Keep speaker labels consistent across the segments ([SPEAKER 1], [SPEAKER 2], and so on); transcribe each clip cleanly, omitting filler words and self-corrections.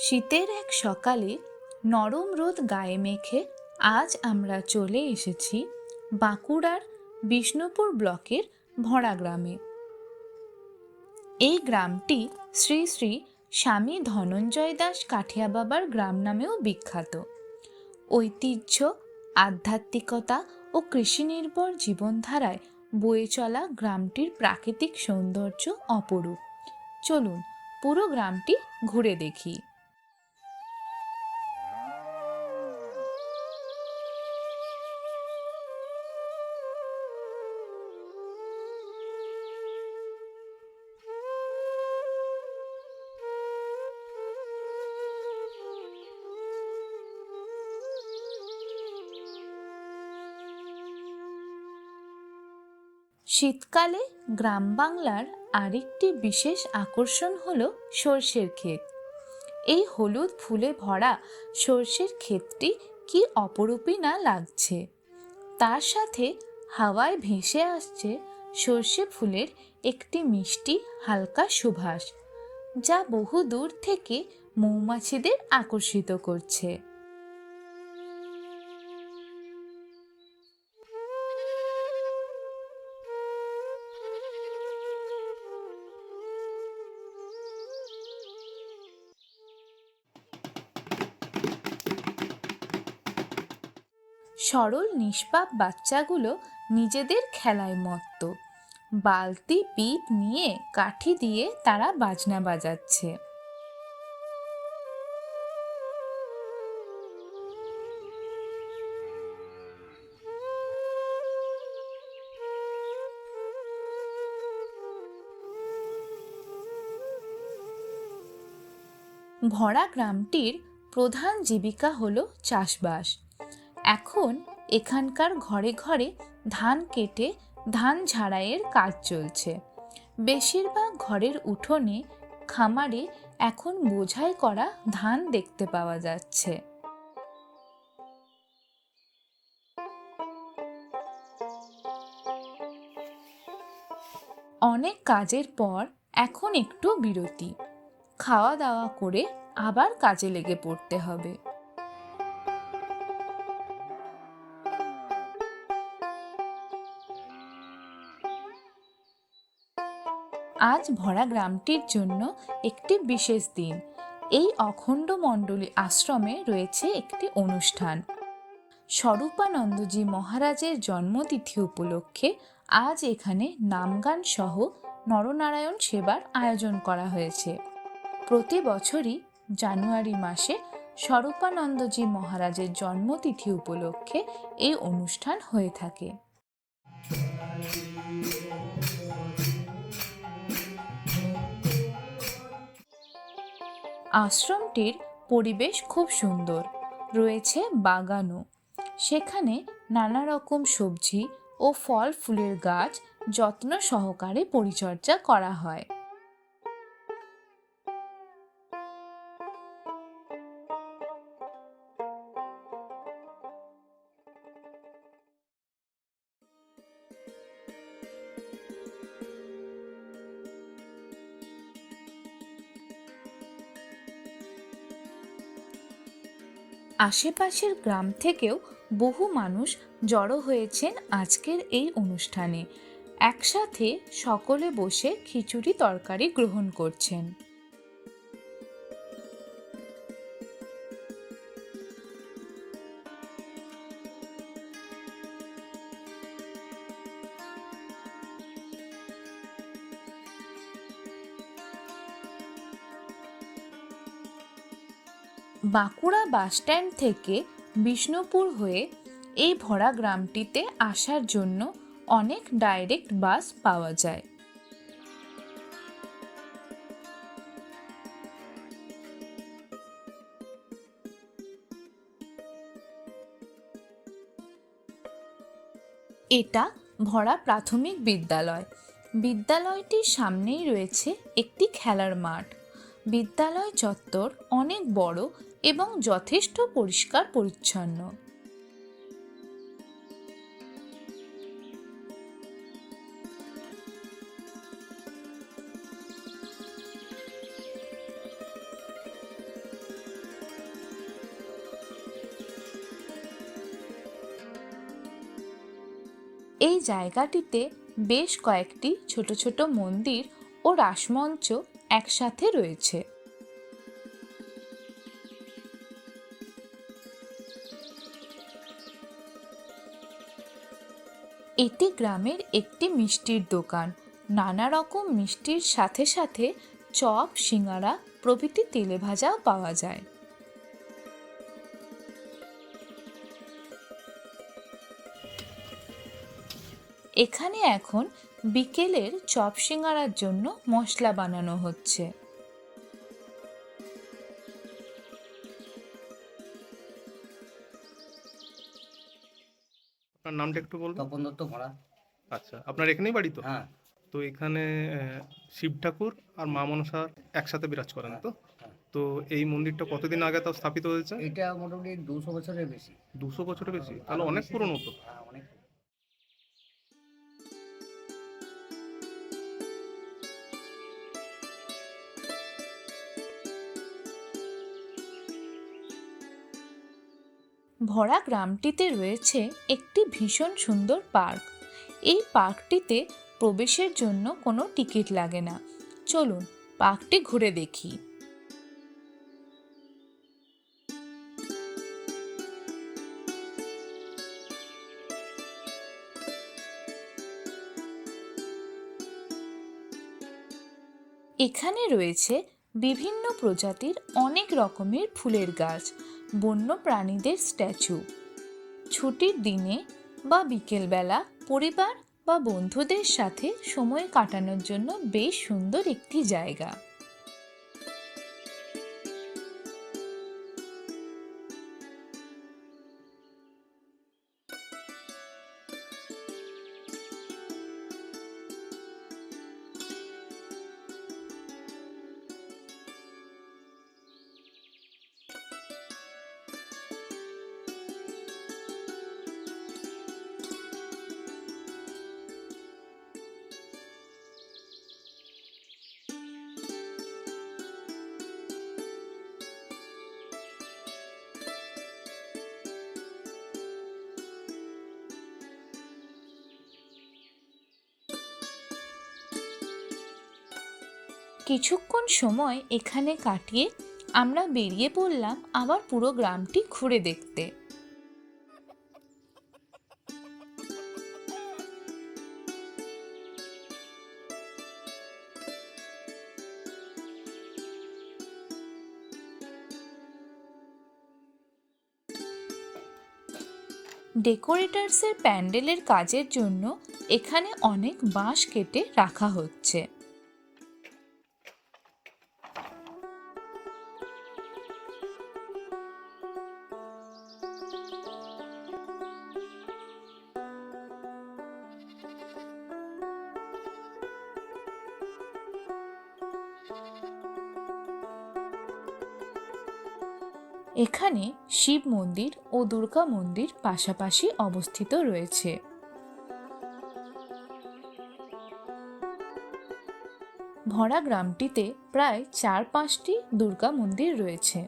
[SPEAKER 1] শীতের এক সকালে নরম রোদ গায়ে মেখে আজ আমরা চলে এসেছি বাঁকুড়ার বিষ্ণুপুর ব্লকের ভরা গ্রামে। এই গ্রামটি শ্রী শ্রী স্বামী ধনঞ্জয় দাস কাঠিয়া বাবার গ্রাম নামেও বিখ্যাত। ঐতিহ্য, আধ্যাত্মিকতা ও কৃষি নির্ভর জীবনধারায় বয়ে চলা গ্রামটির প্রাকৃতিক সৌন্দর্য অপরূপ। চলুন পুরো গ্রামটি ঘুরে দেখি। শীতকালে গ্রাম বাংলার আরেকটি বিশেষ আকর্ষণ হলো সর্ষের ক্ষেত। এই হলুদ ফুলে ভরা সর্ষের ক্ষেতটি কি অপরূপই না লাগছে। তার সাথে হাওয়ায় ভেসে আসছে সর্ষে ফুলের একটি মিষ্টি হালকা সুবাস, যা বহু দূর থেকে মৌমাছিদের আকর্ষিত করছে। সরল নিষ্পাপ বাচ্চাগুলো নিজেদের খেলায় মত্ত। বালতি পিপ নিয়ে কাঠি দিয়ে তারা বাজনা বাজাচ্ছে। ভরা গ্রামটির প্রধান জীবিকা হলো চাষবাস। এখন এখানকার ঘরে ঘরে ধান কেটে ধান ঝাড়াইয়ের কাজ চলছে। বেশিরভাগ ঘরের উঠোনে খামারে এখন বোঝাই করা ধান দেখতে পাওয়া যাচ্ছে। অনেক কাজের পর এখন একটু বিরতি, খাওয়া দাওয়া করে আবার কাজে লেগে পড়তে হবে। আজ ভরা গ্রামটির জন্য একটি বিশেষ দিন। এই অখণ্ড মণ্ডলী আশ্রমে রয়েছে একটি অনুষ্ঠান। স্বরূপানন্দজি মহারাজের জন্মতিথি উপলক্ষে আজ এখানে নামগান সহ নরনারায়ণ সেবার আয়োজন করা হয়েছে। প্রতি বছরই জানুয়ারি মাসে স্বরূপানন্দজি মহারাজের জন্মতিথি উপলক্ষে এই অনুষ্ঠান হয়ে থাকে। আশ্রমটির পরিবেশ খুব সুন্দর, রয়েছে বাগানও। সেখানে নানা রকম সবজি ও ফল ফুলের গাছ যত্ন সহকারে পরিচর্যা করা হয়। আশেপাশের গ্রাম থেকেও বহু মানুষ জড়ো হয়েছেন আজকের এই অনুষ্ঠানে। একসাথে সকলে বসে খিচুড়ি তরকারি গ্রহণ করছেন। বাঁকুড়া বাসস্ট্যান্ড থেকে বিষ্ণুপুর হয়ে এই ভরা গ্রামটিতে আসার জন্য অনেক ডাইরেক্ট বাস পাওয়া যায়। এটা ভরা প্রাথমিক বিদ্যালয়। বিদ্যালয়টির সামনেই রয়েছে একটি খেলার মাঠ। বিদ্যালয় চত্বর অনেক বড় এবং যথেষ্ট পরিষ্কার পরিচ্ছন্ন। এই জায়গাটিতে বেশ কয়েকটি ছোট ছোট মন্দির ও রাসমঞ্চ একসাথে রয়েছে। এটি গ্রামের একটি মিষ্টির দোকান। নানা রকম মিষ্টির সাথে সাথে চপ, সিঙ্গারা প্রভৃতি তেলে ভাজাও পাওয়া যায়। এখানে এখন বিকেলের চপ সিঙ্গারার জন্য মশলা বানানো হচ্ছে।
[SPEAKER 2] আপনার নামটা একটু বলবেন?
[SPEAKER 3] তপন দত্ত ঘোড়া।
[SPEAKER 2] আচ্ছা, আপনার এখানেই বাড়ি তো?
[SPEAKER 3] হ্যাঁ।
[SPEAKER 2] তো এখানে শিব ঠাকুর আর মা মনসা একসাথে বিরাজ করেন তো?
[SPEAKER 3] হ্যাঁ।
[SPEAKER 2] তো এই মন্দিরটা কতদিন আগে তাও স্থাপিত হয়েছে?
[SPEAKER 3] এটা মোটামুটি 200 বছরের বেশি।
[SPEAKER 2] 200 বছরের বেশি? তাহলে
[SPEAKER 3] আরো
[SPEAKER 2] অনেক
[SPEAKER 3] বেশি।
[SPEAKER 2] পুরনো তো।
[SPEAKER 3] হ্যাঁ, অনেক।
[SPEAKER 1] ভরা গ্রামটিতে রয়েছে একটি ভীষণ সুন্দর পার্ক। এই পার্কটিতে প্রবেশের জন্য কোনো টিকিট লাগে না। চলুন পার্কটি ঘুরে দেখি। এখানে রয়েছে বিভিন্ন প্রজাতির অনেক রকমের ফুলের গাছ, বন্য প্রাণীদের স্ট্যাচু। ছুটির দিনে বা বিকেলবেলা পরিবার বা বন্ধুদের সাথে সময় কাটানোর জন্য বেশ সুন্দর একটি জায়গা। কিছুক্ষণ সময় এখানে কাটিয়ে আমরা বেরিয়ে পড়লাম আবার পুরো গ্রামটি ঘুরে দেখতে। ডেকোরেটরসের প্যান্ডেলের কাজের জন্য এখানে অনেক বাঁশ কেটে রাখা হচ্ছে। এখানে শিব মন্দির ও দুর্গা মন্দির পাশাপাশি অবস্থিত রয়েছে। ভরা গ্রামটিতে প্রায় 4-5টি দুর্গা মন্দির রয়েছে।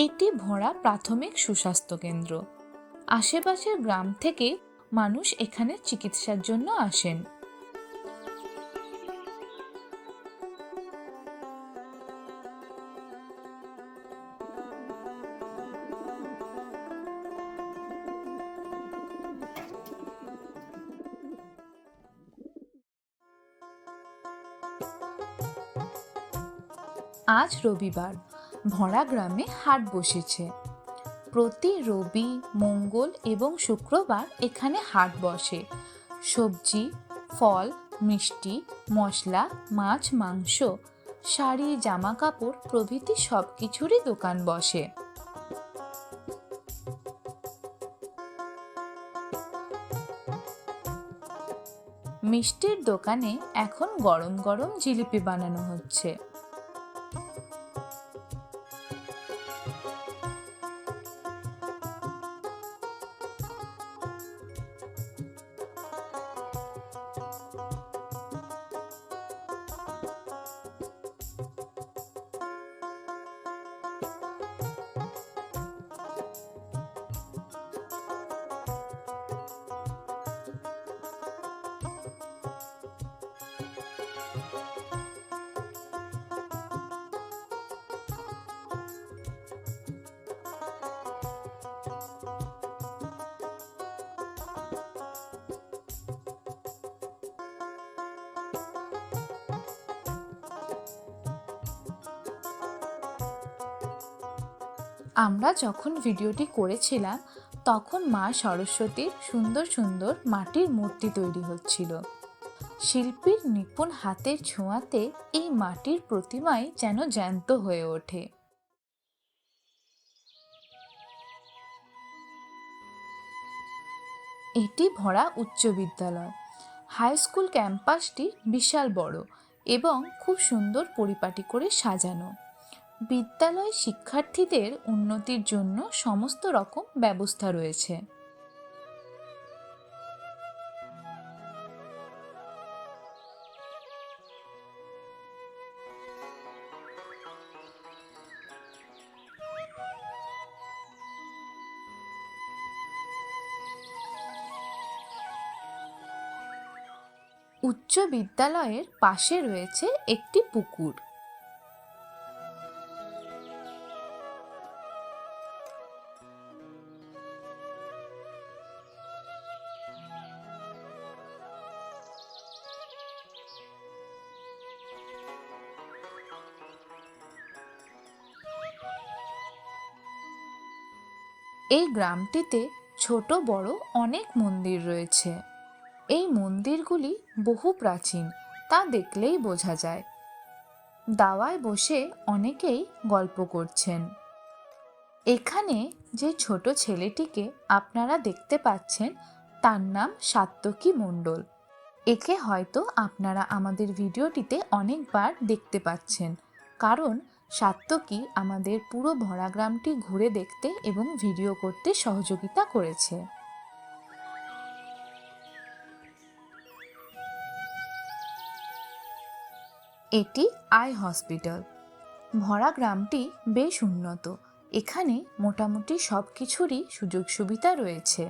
[SPEAKER 1] এটি ভরা প্রাথমিক সুস্বাস্থ্য কেন্দ্র। আশেপাশের গ্রাম থেকে মানুষ এখানে চিকিৎসার জন্য আসেন। আজ রবিবার, ভরা গ্রামে হাট বসেছে। প্রতি রবি, মঙ্গল এবং শুক্রবার এখানে হাট বসে। সবজি, ফল, মিষ্টি, মশলা, মাছ, মাংস, শাড়ি, জামা কাপড় প্রভৃতি সবকিছুরই দোকান বসে। মিষ্টির দোকানে এখন গরম গরম জিলিপি বানানো হচ্ছে। আমরা যখন ভিডিওটি করেছিলাম তখন মা সরস্বতীর সুন্দর সুন্দর মাটির মূর্তি তৈরি হচ্ছিল। শিল্পীর নিপুণ হাতের ছোঁয়াতে এই মাটির প্রতিমাই যেন জ্যান্ত হয়ে ওঠে। এটি ভরা উচ্চ বিদ্যালয়। হাই স্কুল ক্যাম্পাসটি বিশাল বড় এবং খুব সুন্দর পরিপাটি করে সাজানো। বিদ্যালয় শিক্ষার্থীদের উন্নতির জন্য সমস্ত রকম ব্যবস্থা রয়েছে। উচ্চ বিদ্যালয়ের পাশে রয়েছে একটি পুকুর। এই গ্রামটিতে ছোট বড় অনেক মন্দির রয়েছে। এই মন্দিরগুলি বহু প্রাচীন, তা দেখলেই বোঝা যায়। দাওয়ায় বসে অনেকেই গল্প করছেন। এখানে যে ছোট ছেলেটিকে আপনারা দেখতে পাচ্ছেন তার নাম সাত্তকী মণ্ডল। একে হয়তো আপনারা আমাদের ভিডিওটিতে অনেকবার দেখতে পাচ্ছেন, কারণ সাত্তকী আমাদের পুরো ভরা গ্রামটি ঘুরে দেখতে এবং ভিডিও করতে সহযোগিতা করেছে। এটি আই হসপিটাল। ভরা গ্রামটি বেশ উন্নত। এখানে মোটামুটি সব কিছুরই সুযোগ সুবিধা রয়েছে।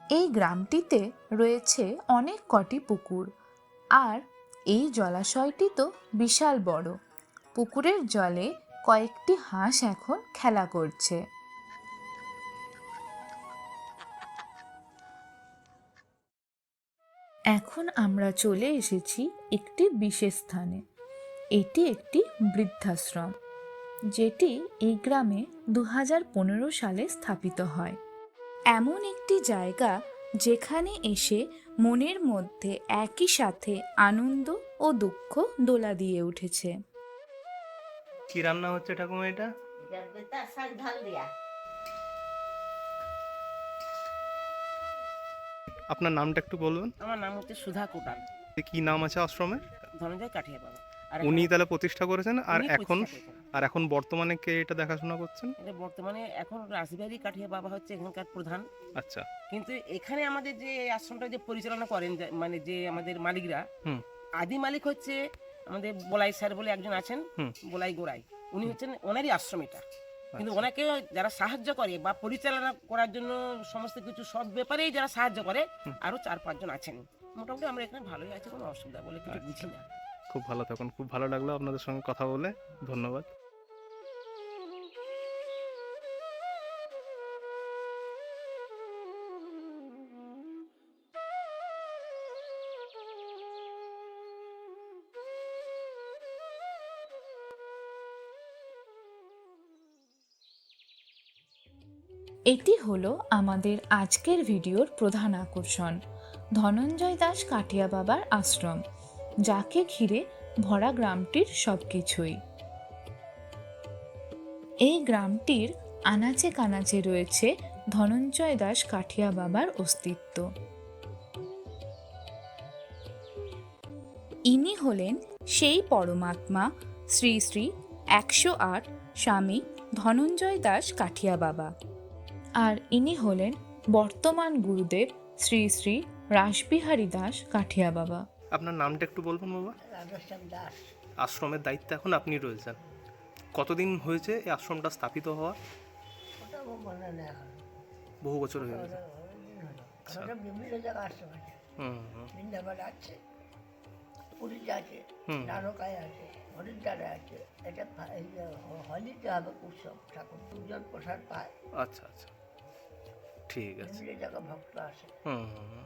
[SPEAKER 1] এই গ্রামটিতে রয়েছে অনেক কটি পুকুর, আর এই জলাশয়টি তো বিশাল বড়। পুকুরের জলে কয়েকটি হাঁস এখন খেলা করছে। এখন আমরা চলে এসেছি একটি বিশেষ স্থানে। এটি একটি বৃদ্ধাশ্রম, যেটি এই গ্রামে 2015 সালে স্থাপিত হয়। এমন একটি জায়গা যেখানে এসে মনের মধ্যে একই সাথে আনন্দ ও দুঃখ দোলা দিয়ে উঠেছে।
[SPEAKER 2] কি রান্না হচ্ছে ঠাকুমা এটা? আপনার নামটা একটু বলবেন?
[SPEAKER 4] আমার নাম হচ্ছে সুধা কোটাল।
[SPEAKER 2] কি নাম আছে আশ্রমের?
[SPEAKER 4] ধনঞ্জয় কাঠিয়া বাবা। আর
[SPEAKER 2] উনি তাহলে প্রতিষ্ঠা করেছেন, আর
[SPEAKER 4] উনি
[SPEAKER 2] এখন
[SPEAKER 4] প্রতিষ্ঠা করেছেন।
[SPEAKER 2] এখন বর্তমানে কে এটা দেখাশোনা করছেন?
[SPEAKER 4] এটা বর্তমানে এখন রাজবাড়ি কাঠিয়া বাবা হচ্ছে এখানকার প্রধান।
[SPEAKER 2] আচ্ছা।
[SPEAKER 4] কিন্তু এখানে আমাদের যে আশ্রমটা যে পরিচালনা করেন, মানে যে আমাদের মালিকরা, আদি মালিক হচ্ছে আমাদের বলাই স্যার বলে একজন আছেন, বলাই গোড়াই। উনি হচ্ছেন ওনারই আশ্রম এটা। কিন্তু ওনাকে যারা সাহায্য করে বা পরিচালনা করার জন্য সমস্ত কিছু সব ব্যাপারেই যারা সাহায্য করে আরো 4-5 জন আছেন। মোটামুটি আমরা এখানে ভালোই আছি, কোনো অসুবিধা বলে কিছু বুঝি না।
[SPEAKER 2] খুব ভালো থাকুন। খুব ভালো লাগলো আপনাদের সঙ্গে কথা বলে। ধন্যবাদ।
[SPEAKER 1] এটি হলো আমাদের আজকের ভিডিওর প্রধান আকর্ষণ, ধনঞ্জয় দাস কাঠিয়া বাবার আশ্রম, যাকে ঘিরে ভরা গ্রামটির সবকিছুই। এই গ্রামটির আনাচে কানাচে রয়েছে ধনঞ্জয় দাস কাঠিয়া বাবার অস্তিত্ব। ইনি হলেন সেই পরমাত্মা শ্রী শ্রী 108 স্বামী ধনঞ্জয় দাস কাঠিয়া বাবা, আর ইনি হলেন বর্তমান গুরুদেব শ্রী শ্রী রাসবিহারী দাস কাঠিয়া বাবা।
[SPEAKER 2] আপনার নামটা একটু বলবেন বাবা?
[SPEAKER 3] দাস।
[SPEAKER 2] আশ্রমের দায়িত্বে এখন আপনি রয়েছেন। কতদিন হয়েছে এই আশ্রমটা স্থাপিত হওয়া?
[SPEAKER 3] ওটা মনে নেই এখন।
[SPEAKER 2] বহু বছর হয়ে গেছে।
[SPEAKER 3] আমরা বিভিন্ন জায়গায় আশ্রম আছে,
[SPEAKER 2] হুম হুম
[SPEAKER 3] বৃন্দাবন আছে, পুরীতে আছে,
[SPEAKER 2] হুম।
[SPEAKER 3] দ্বারকায় আছে, হরিদ্বারে আছে। এটা এই যে হলিতে হবে উৎসব, ঠাকুর দুজন প্রসাদ পায়,
[SPEAKER 2] আচ্ছা আচ্ছা, ঠিক আছে।
[SPEAKER 3] বিভিন্ন জায়গায় ভক্ত আসে।
[SPEAKER 2] হুম হুম হুম।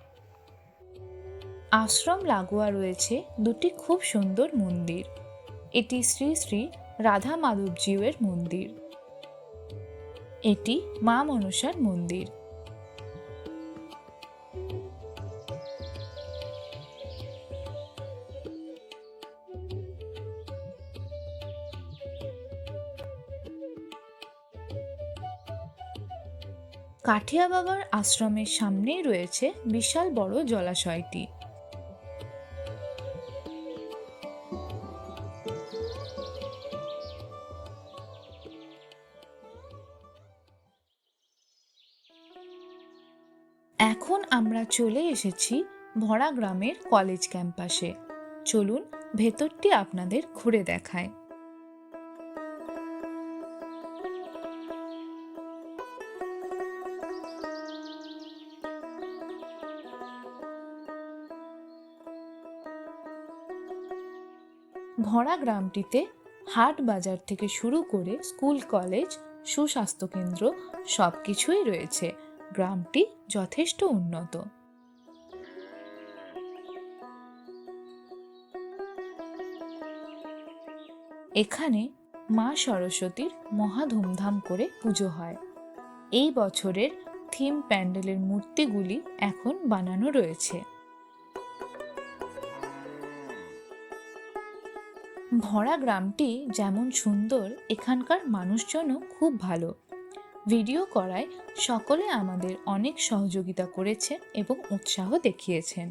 [SPEAKER 1] আশ্রম লাগোয়া রয়েছে দুটি খুব সুন্দর মন্দির। এটি শ্রী শ্রী রাধা মাধবজিউয়ের মন্দির, এটি মা মনসার মন্দির। কাঠিয়া বাবার আশ্রমের সামনেই রয়েছে বিশাল বড় জলাশয়টি। এখন আমরা চলে এসেছি ভরা গ্রামের কলেজ ক্যাম্পাসে। চলুন ভেতরটি আপনাদের ঘুরে দেখায়। ভরা গ্রামটিতে হাট বাজার থেকে শুরু করে স্কুল কলেজ, সুস্বাস্থ্য কেন্দ্র সবকিছুই রয়েছে। গ্রামটি যথেষ্ট উন্নত। এখানে মা সরস্বতীর মহা ধুমধাম করে পুজো হয়। এই বছরের থিম প্যান্ডেলের মূর্তিগুলি এখন বানানো রয়েছে। ভরা গ্রামটি যেমন সুন্দর, এখানকার মানুষজনও খুব ভালো। ভিডিও করায় সকলে আমাদের অনেক সহযোগিতা করেছে এবং উৎসাহ দেখিয়েছেন।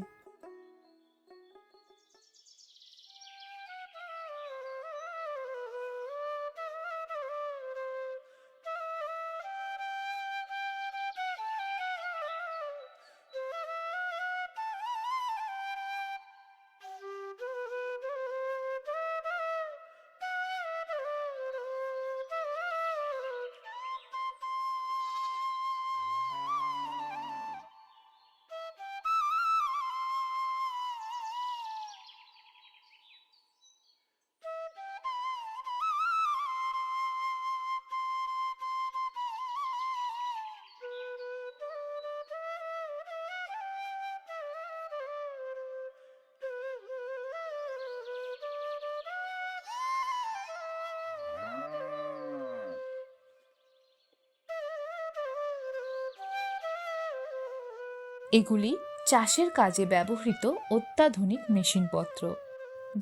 [SPEAKER 1] এগুলি চাষের কাজে ব্যবহৃত অত্যাধুনিক মেশিনপত্র,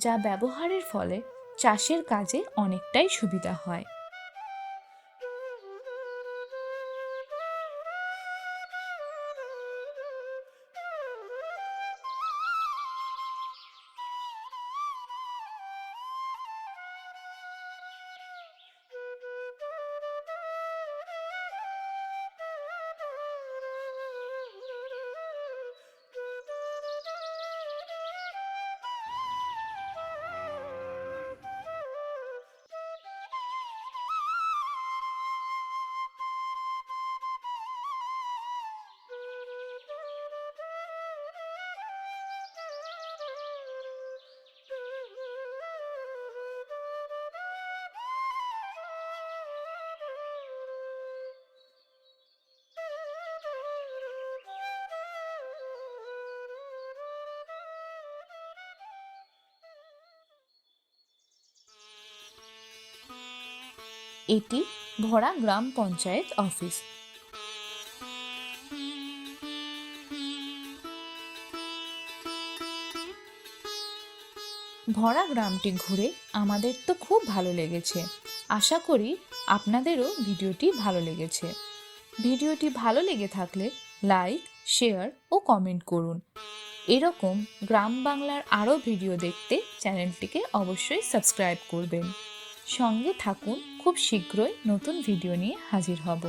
[SPEAKER 1] যা ব্যবহারের ফলে চাষের কাজে অনেকটাই সুবিধা হয়। এটি ভরা গ্রাম পঞ্চায়েত অফিস। ভরা গ্রামটি ঘুরে আমাদের তো খুব ভালো লেগেছে। আশা করি আপনাদেরও ভিডিওটি ভালো লেগেছে। ভিডিওটি ভালো লেগে থাকলে লাইক, শেয়ার ও কমেন্ট করুন। এরকম গ্রাম বাংলার আরও ভিডিও দেখতে চ্যানেলটিকে অবশ্যই সাবস্ক্রাইব করবেন। সঙ্গে থাকুন, খুব শীঘ্রই নতুন ভিডিও নিয়ে হাজির হব।